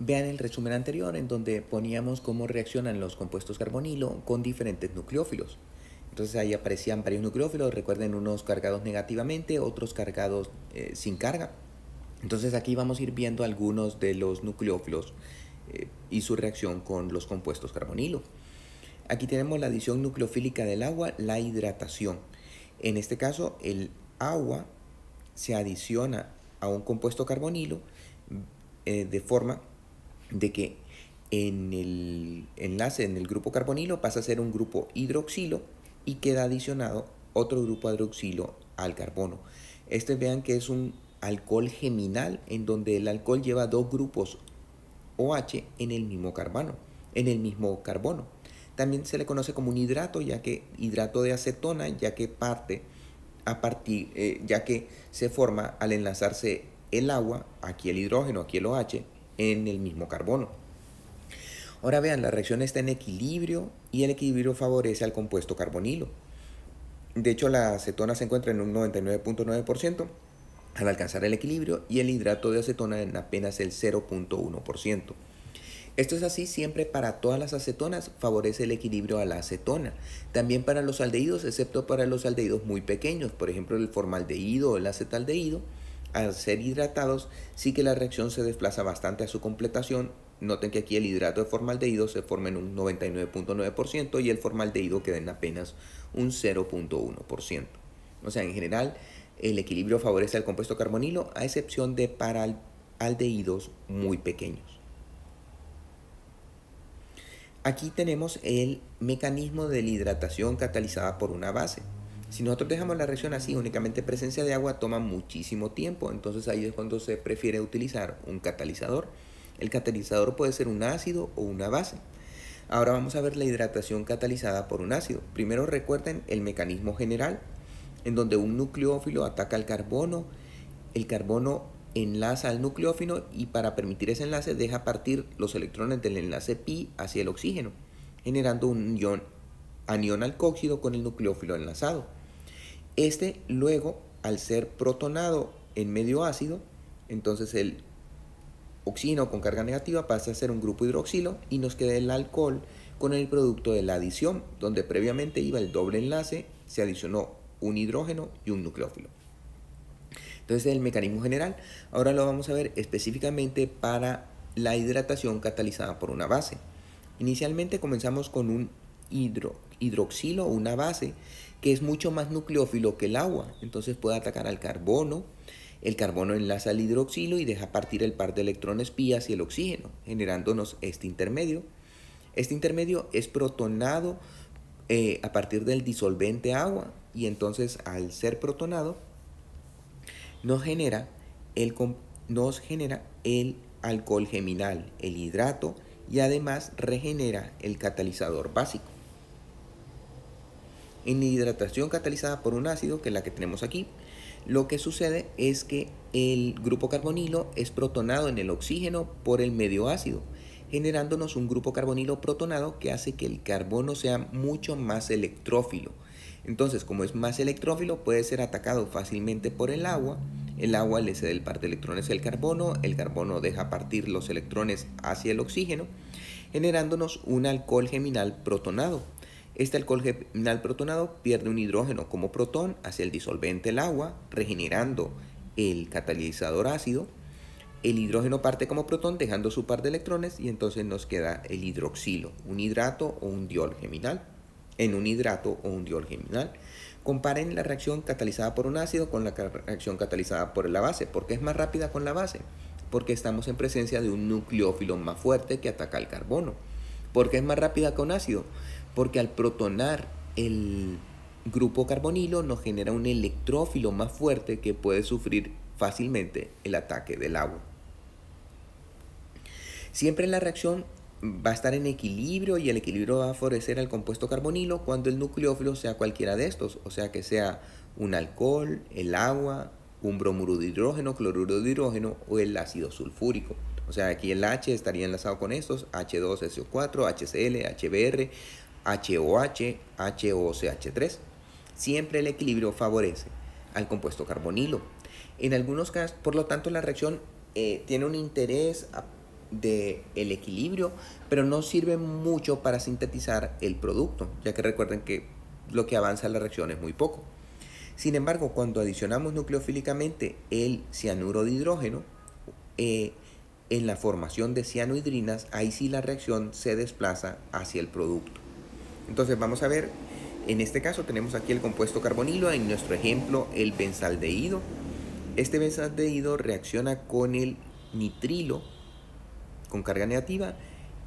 Vean el resumen anterior en donde poníamos cómo reaccionan los compuestos carbonilo con diferentes nucleófilos. Entonces ahí aparecían varios nucleófilos, recuerden, unos cargados negativamente, otros cargados sin carga. Entonces aquí vamos a ir viendo algunos de los nucleófilos y su reacción con los compuestos carbonilo. Aquí tenemos la adición nucleofílica del agua, la hidratación. En este caso, el agua se adiciona a un compuesto carbonilo de forma de que en el enlace en el grupo carbonilo pasa a ser un grupo hidroxilo y queda adicionado otro grupo hidroxilo al carbono. Vean que es un alcohol geminal en donde el alcohol lleva dos grupos OH en el mismo carbono. También se le conoce como un hidrato, ya que hidrato de acetona, ya que ya que se forma al enlazarse el agua, aquí el hidrógeno, aquí el OH, en el mismo carbono. Ahora vean, la reacción está en equilibrio y el equilibrio favorece al compuesto carbonilo. De hecho, la acetona se encuentra en un 99.9% al alcanzar el equilibrio y el hidrato de acetona en apenas el 0.1%. Esto es así siempre para todas las acetonas, favorece el equilibrio a la acetona. También para los aldehídos, excepto para los aldehídos muy pequeños, por ejemplo el formaldehído o el acetaldehído, al ser hidratados sí que la reacción se desplaza bastante a su completación. Noten que aquí el hidrato de formaldehído se forma en un 99.9% y el formaldehído queda en apenas un 0.1%. O sea, en general, el equilibrio favorece al compuesto carbonilo, a excepción de para aldehídos muy pequeños. Aquí tenemos el mecanismo de la hidratación catalizada por una base. Si nosotros dejamos la reacción así, únicamente presencia de agua, toma muchísimo tiempo. Entonces ahí es cuando se prefiere utilizar un catalizador. El catalizador puede ser un ácido o una base. Ahora vamos a ver la hidratación catalizada por un ácido. Primero recuerden el mecanismo general, en donde un nucleófilo ataca al carbono. El carbono enlaza al nucleófilo y para permitir ese enlace deja partir los electrones del enlace pi hacia el oxígeno, generando un anión alcohóxido con el nucleófilo enlazado. Luego, al ser protonado en medio ácido, entonces el oxígeno con carga negativa pasa a ser un grupo hidroxilo y nos queda el alcohol con el producto de la adición, donde previamente iba el doble enlace, se adicionó un hidrógeno y un nucleófilo. Entonces el mecanismo general. Ahora lo vamos a ver específicamente para la hidratación catalizada por una base. Inicialmente comenzamos con un hidroxilo, una base, que es mucho más nucleófilo que el agua. Entonces puede atacar al carbono. El carbono enlaza al hidroxilo y deja partir el par de electrones pi hacia el oxígeno, generándonos este intermedio. Este intermedio es protonado a partir del disolvente agua y entonces al ser protonado nos genera el alcohol geminal, el hidrato, y además regenera el catalizador básico. En la hidratación catalizada por un ácido, que es la que tenemos aquí, lo que sucede es que el grupo carbonilo es protonado en el oxígeno por el medio ácido, generándonos un grupo carbonilo protonado que hace que el carbono sea mucho más electrófilo. Entonces, como es más electrófilo, puede ser atacado fácilmente por el agua le cede el par de electrones al carbono, el carbono deja partir los electrones hacia el oxígeno, generándonos un alcohol geminal protonado. Este alcohol geminal protonado pierde un hidrógeno como protón hacia el disolvente el agua, regenerando el catalizador ácido. El hidrógeno parte como protón dejando su par de electrones y entonces nos queda el hidroxilo, un hidrato o un diol geminal. Comparen la reacción catalizada por un ácido con la reacción catalizada por la base. ¿Por qué es más rápida con la base? Porque estamos en presencia de un nucleófilo más fuerte que ataca al carbono. ¿Por qué es más rápida con ácido? Porque al protonar el grupo carbonilo nos genera un electrófilo más fuerte que puede sufrir fácilmente el ataque del agua. Siempre la reacción va a estar en equilibrio y el equilibrio va a favorecer al compuesto carbonilo cuando el nucleófilo sea cualquiera de estos, o sea que sea un alcohol, el agua, un bromuro de hidrógeno, cloruro de hidrógeno o el ácido sulfúrico. O sea, aquí el H estaría enlazado con estos, H2SO4, HCl, HBr, HOH, HOCH3. Siempre el equilibrio favorece al compuesto carbonilo. En algunos casos, por lo tanto, la reacción tiene un interés del equilibrio, pero no sirve mucho para sintetizar el producto, ya que recuerden que lo que avanza la reacción es muy poco. Sin embargo, cuando adicionamos nucleofílicamente el cianuro de hidrógeno, en la formación de cianohidrinas, ahí sí la reacción se desplaza hacia el producto. Entonces vamos a ver, en este caso tenemos aquí el compuesto carbonilo, en nuestro ejemplo el benzaldehído. Este benzaldehído reacciona con el nitrilo con carga negativa.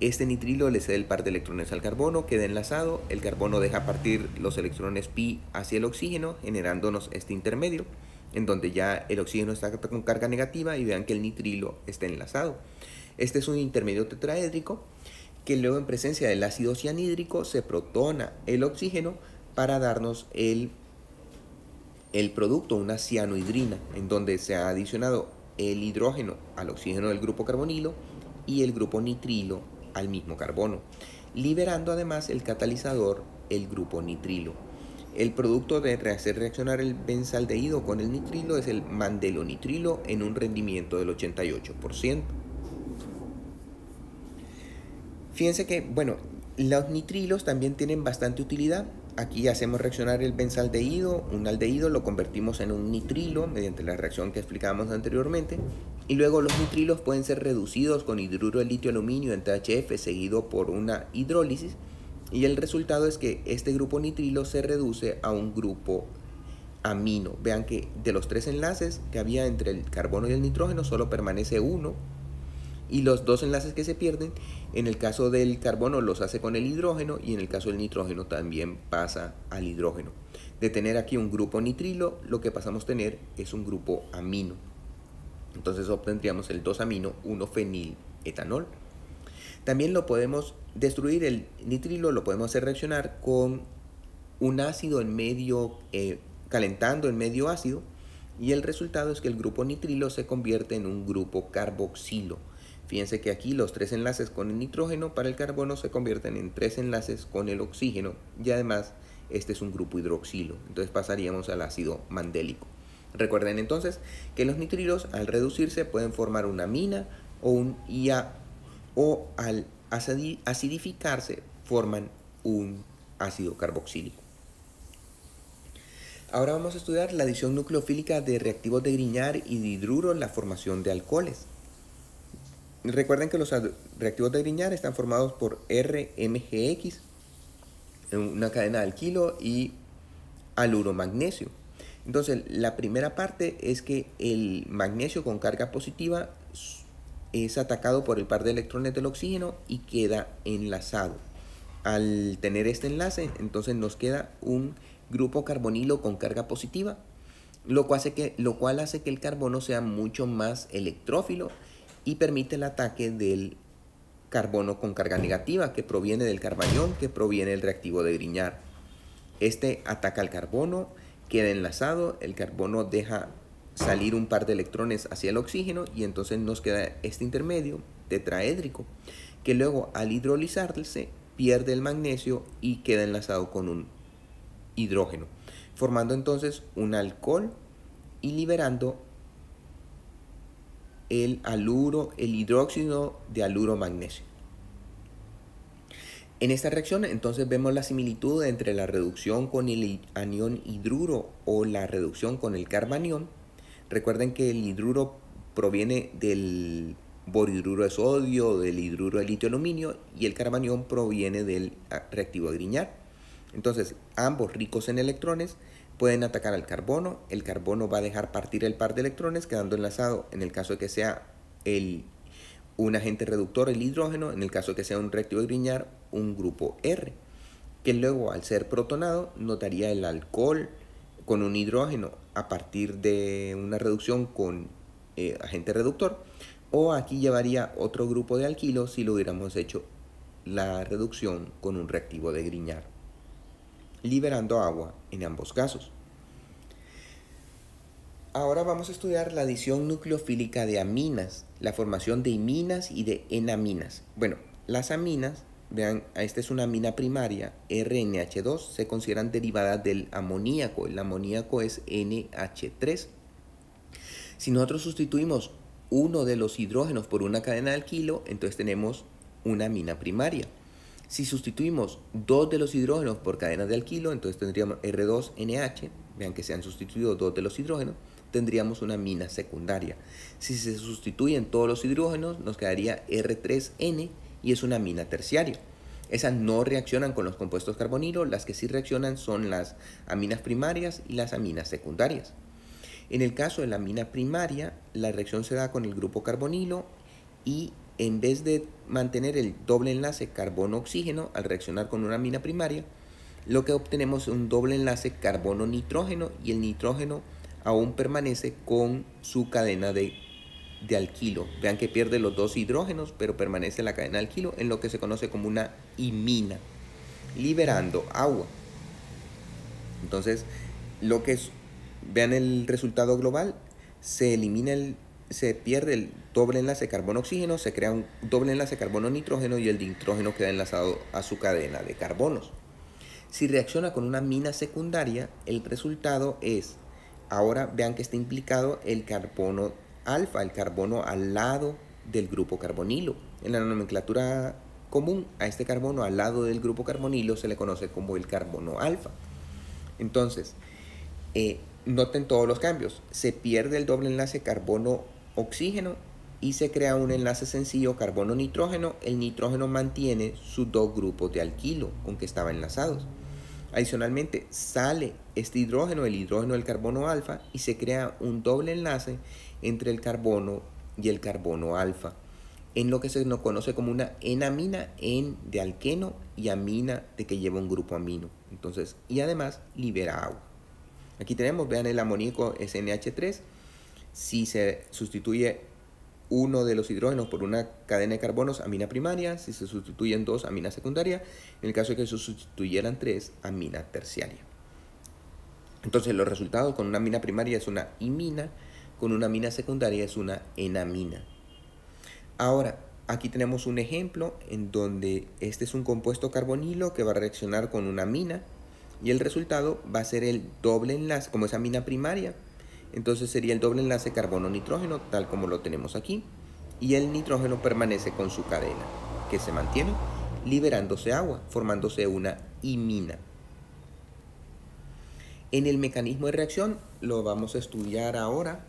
Este nitrilo le cede el par de electrones al carbono, queda enlazado, el carbono deja partir los electrones pi hacia el oxígeno, generándonos este intermedio, en donde ya el oxígeno está con carga negativa y vean que el nitrilo está enlazado. Este es un intermedio tetraédrico que luego en presencia del ácido cianhídrico se protona el oxígeno para darnos el producto, una cianohidrina, en donde se ha adicionado el hidrógeno al oxígeno del grupo carbonilo y el grupo nitrilo al mismo carbono, liberando además el catalizador, el grupo nitrilo. El producto de hacer reaccionar el benzaldehído con el nitrilo es el mandelonitrilo en un rendimiento del 88%. Fíjense que, bueno, los nitrilos también tienen bastante utilidad. Aquí hacemos reaccionar el benzaldehído, un aldehído lo convertimos en un nitrilo mediante la reacción que explicábamos anteriormente, y luego los nitrilos pueden ser reducidos con hidruro de litio aluminio en THF seguido por una hidrólisis, y el resultado es que este grupo nitrilo se reduce a un grupo amino. Vean que de los 3 enlaces que había entre el carbono y el nitrógeno solo permanece uno, y los 2 enlaces que se pierden, en el caso del carbono los hace con el hidrógeno y en el caso del nitrógeno también pasa al hidrógeno. De tener aquí un grupo nitrilo, lo que pasamos a tener es un grupo amino. Entonces obtendríamos el 2-amino 1-feniletanol. También lo podemos destruir, el nitrilo lo podemos hacer reaccionar con un ácido en medio, calentando en medio ácido, y el resultado es que el grupo nitrilo se convierte en un grupo carboxilo. Fíjense que aquí los 3 enlaces con el nitrógeno para el carbono se convierten en 3 enlaces con el oxígeno, y además este es un grupo hidroxilo, entonces pasaríamos al ácido mandélico. Recuerden entonces que los nitrilos al reducirse pueden formar una amina o un IA, o al acidificarse forman un ácido carboxílico. Ahora vamos a estudiar la adición nucleofílica de reactivos de Grignard y de hidruro en la formación de alcoholes. Recuerden que los reactivos de Grignard están formados por RMGX, una cadena de alquilo, y haluro magnesio. Entonces, la primera parte es que el magnesio con carga positiva es atacado por el par de electrones del oxígeno y queda enlazado. Al tener este enlace, entonces nos queda un grupo carbonilo con carga positiva, lo cual hace que el carbono sea mucho más electrófilo y permite el ataque del carbono con carga negativa que proviene del carbanión, que proviene del reactivo de Grignard. Este ataca al carbono, queda enlazado, el carbono deja salir un par de electrones hacia el oxígeno y entonces nos queda este intermedio tetraédrico que luego al hidrolizarse pierde el magnesio y queda enlazado con un hidrógeno, formando entonces un alcohol y liberando el hidróxido de haluro magnesio. En esta reacción entonces vemos la similitud entre la reducción con el anión hidruro o la reducción con el carbanión. Recuerden que el hidruro proviene del borhidruro de sodio, del hidruro de litio aluminio, y el carbanión proviene del reactivo de Grignard. Entonces ambos ricos en electrones pueden atacar al carbono. El carbono va a dejar partir el par de electrones quedando enlazado en el caso de que sea un agente reductor, el hidrógeno, en el caso de que sea un reactivo de Grignard, un grupo R, que luego al ser protonado nos daría el alcohol con un hidrógeno a partir de una reducción con agente reductor, o aquí llevaría otro grupo de alquilo si lo hubiéramos hecho la reducción con un reactivo de Grignard, liberando agua en ambos casos. Ahora vamos a estudiar la adición nucleofílica de aminas, la formación de iminas y de enaminas. Bueno, las aminas, vean, esta es una amina primaria, RNH2, se consideran derivadas del amoníaco. El amoníaco es NH3. Si nosotros sustituimos uno de los hidrógenos por una cadena de alquilo, entonces tenemos una amina primaria. Si sustituimos dos de los hidrógenos por cadenas de alquilo, entonces tendríamos R2NH, vean que se han sustituido dos de los hidrógenos, tendríamos una amina secundaria. Si se sustituyen todos los hidrógenos, nos quedaría R3N y es una amina terciaria. Esas no reaccionan con los compuestos carbonilo, las que sí reaccionan son las aminas primarias y las aminas secundarias. En el caso de la amina primaria, la reacción se da con el grupo carbonilo y en vez de mantener el doble enlace carbono-oxígeno al reaccionar con una amina primaria, lo que obtenemos es un doble enlace carbono-nitrógeno y el nitrógeno aún permanece con su cadena de alquilo. Vean que pierde los dos hidrógenos, pero permanece la cadena de alquilo en lo que se conoce como una imina, liberando agua. Entonces, vean el resultado global, se pierde el doble enlace carbono-oxígeno, se crea un doble enlace carbono-nitrógeno y el nitrógeno queda enlazado a su cadena de carbonos. Si reacciona con una amina secundaria, el resultado es, ahora vean que está implicado el carbono alfa, el carbono al lado del grupo carbonilo. En la nomenclatura común, a este carbono al lado del grupo carbonilo se le conoce como el carbono alfa. Entonces, noten todos los cambios. Se pierde el doble enlace carbono-oxígeno y se crea un enlace sencillo carbono-nitrógeno. El nitrógeno mantiene sus dos grupos de alquilo con que estaban enlazados. Adicionalmente, sale este hidrógeno, el hidrógeno del carbono alfa, y se crea un doble enlace entre el carbono y el carbono alfa, en lo que se nos conoce como una enamina, en de alqueno y amina de que lleva un grupo amino. Entonces, y además libera agua. Aquí tenemos, vean el amoníaco SNH3, si se sustituye uno de los hidrógenos por una cadena de carbonos, amina primaria. Si se sustituyen dos, amina secundaria. En el caso de que se sustituyeran tres, amina terciaria. Entonces los resultados con una amina primaria es una imina, con una amina secundaria es una enamina. Ahora, aquí tenemos un ejemplo en donde este es un compuesto carbonilo que va a reaccionar con una amina y el resultado va a ser el doble enlace, como es amina primaria. Entonces sería el doble enlace carbono-nitrógeno, tal como lo tenemos aquí, y el nitrógeno permanece con su cadena, que se mantiene, liberándose agua, formándose una imina. En el mecanismo de reacción lo vamos a estudiar ahora